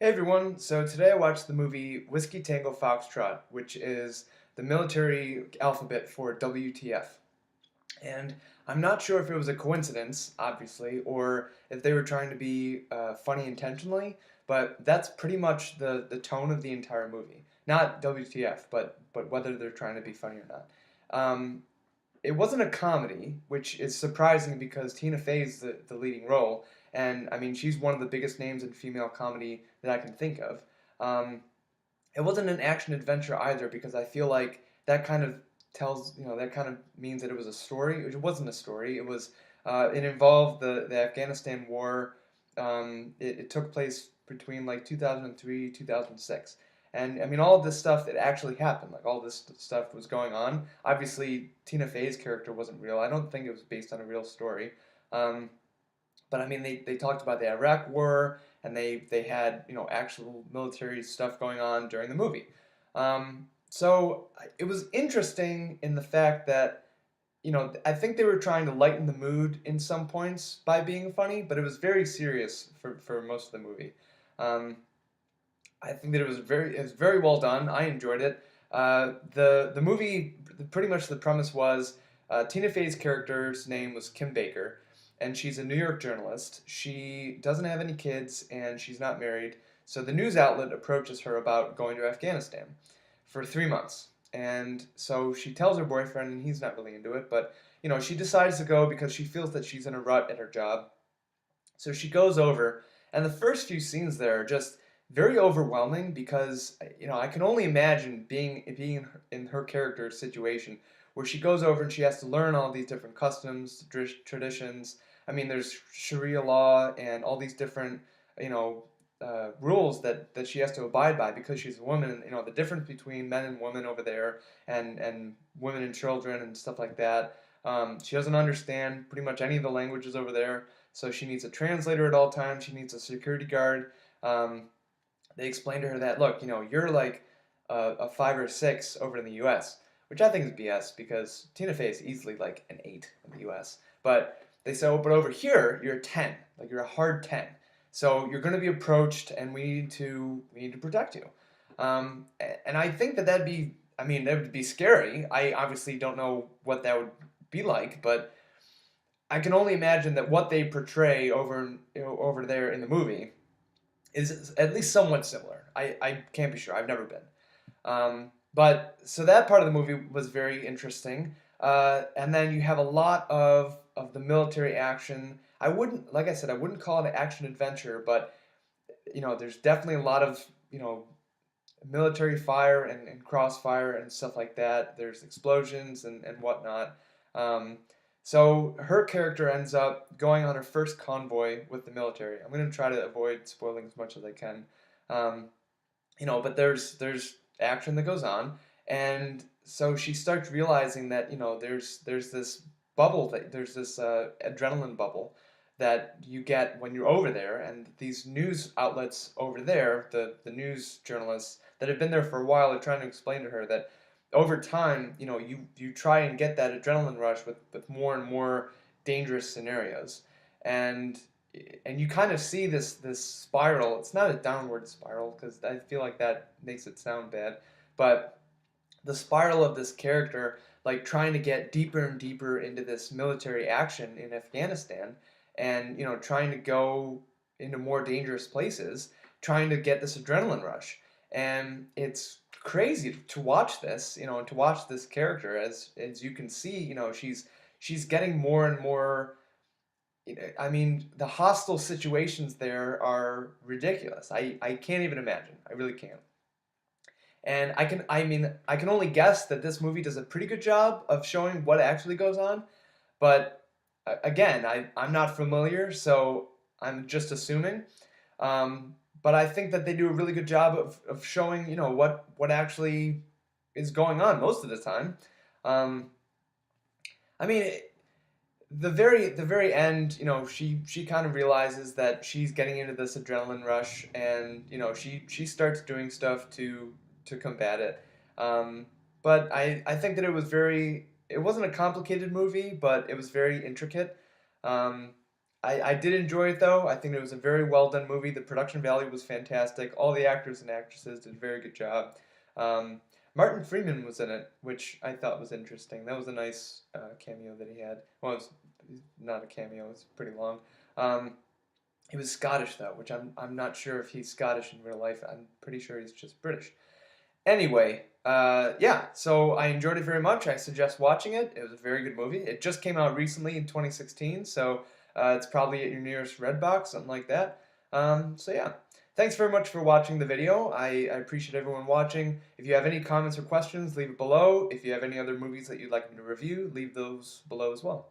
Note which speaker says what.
Speaker 1: Hey everyone, so today I watched the movie Whiskey Tango Foxtrot, which is the military alphabet for WTF. And I'm not sure if it was a coincidence, obviously, or if they were trying to be funny intentionally, but that's pretty much the tone of the entire movie. Not WTF, but whether they're trying to be funny or not. Um, it wasn't a comedy, which is surprising because Tina Fey's the leading role, and I mean she's one of the biggest names in female comedy that I can think of. Um, it wasn't an action adventure either because I feel like that kind of that kind of means that it was a story. It wasn't a story. It involved the Afghanistan war. It took place between like 2003 2006. And I mean, all of this stuff that actually happened, like all this stuff was going on. Obviously, Tina Fey's character wasn't real. I don't think it was based on a real story. Um, but I mean, they talked about the Iraq War, and they had actual military stuff going on during the movie. So it was interesting in the fact that I think they were trying to lighten the mood in some points by being funny, but it was very serious for most of the movie. Um, I think that it was very well done. I enjoyed it. The movie pretty much the premise was Tina Fey's character's name was Kim Baker, and she's a New York journalist. She doesn't have any kids and she's not married. So the news outlet approaches her about going to Afghanistan for 3 months. And so she tells her boyfriend, and he's not really into it, but she decides to go because she feels that she's in a rut at her job. So she goes over, and the first few scenes there are just very overwhelming because I can only imagine being in her character's situation where she goes over and she has to learn all these different customs, traditions. I mean, there's Sharia law and all these different rules that she has to abide by because she's a woman. And the difference between men and women over there, and women and children and stuff like that. She doesn't understand pretty much any of the languages over there. So she needs a translator at all times. She needs a security guard. They explain to her that, look, you're like a 5 or 6 over in the U.S., which I think is BS because Tina Fey is easily like an 8 in the U.S. But they say, oh, but over here you're a 10, like you're a hard 10. So you're going to be approached, and we need to protect you. And I think I mean, that would be scary. I obviously don't know what that would be like, but I can only imagine that what they portray over there in the movie is at least somewhat similar. I can't be sure. I've never been. But so that part of the movie was very interesting. And then you have a lot of the military action. Like I said, I wouldn't call it an action adventure, but there's definitely a lot of military fire and crossfire and stuff like that. There's explosions and whatnot. Um, so her character ends up going on her first convoy with the military. I'm going to try to avoid spoiling as much as I can. Um, but there's action that goes on, and so she starts realizing that there's this there's this adrenaline bubble that you get when you're over there, and these news outlets over there, the news journalists that have been there for a while, are trying to explain to her that over time, you try and get that adrenaline rush with more and more dangerous scenarios, and you kind of see this spiral. It's not a downward spiral because I feel like that makes it sound bad, but the spiral of this character like trying to get deeper and deeper into this military action in Afghanistan, and trying to go into more dangerous places, trying to get this adrenaline rush. And it's crazy to watch this, and to watch this character as you can see, she's getting more and more. I mean, the hostile situations there are ridiculous. I can't even imagine. I really can't. And I can only guess that this movie does a pretty good job of showing what actually goes on. But again, I'm not familiar, so I'm just assuming. But I think that they do a really good job of showing, what actually is going on most of the time. Um, I mean, the very end, she kind of realizes that she's getting into this adrenaline rush, and she starts doing stuff to combat it. Um, but I think that it wasn't a complicated movie, but it was very intricate. Um, I did enjoy it though. I think it was a very well done movie. The production value was fantastic. All the actors and actresses did a very good job. Um, Martin Freeman was in it, which I thought was interesting. That was a nice cameo that he had. Well, it was not a cameo. It was pretty long. Um, he was Scottish though, which I'm not sure if he's Scottish in real life. I'm pretty sure he's just British. Anyway, yeah, so I enjoyed it very much. I suggest watching it. It was a very good movie. It just came out recently in 2016, so it's probably at your nearest Redbox, something like that. So yeah, thanks very much for watching the video. I appreciate everyone watching. If you have any comments or questions, leave it below. If you have any other movies that you'd like me to review, leave those below as well.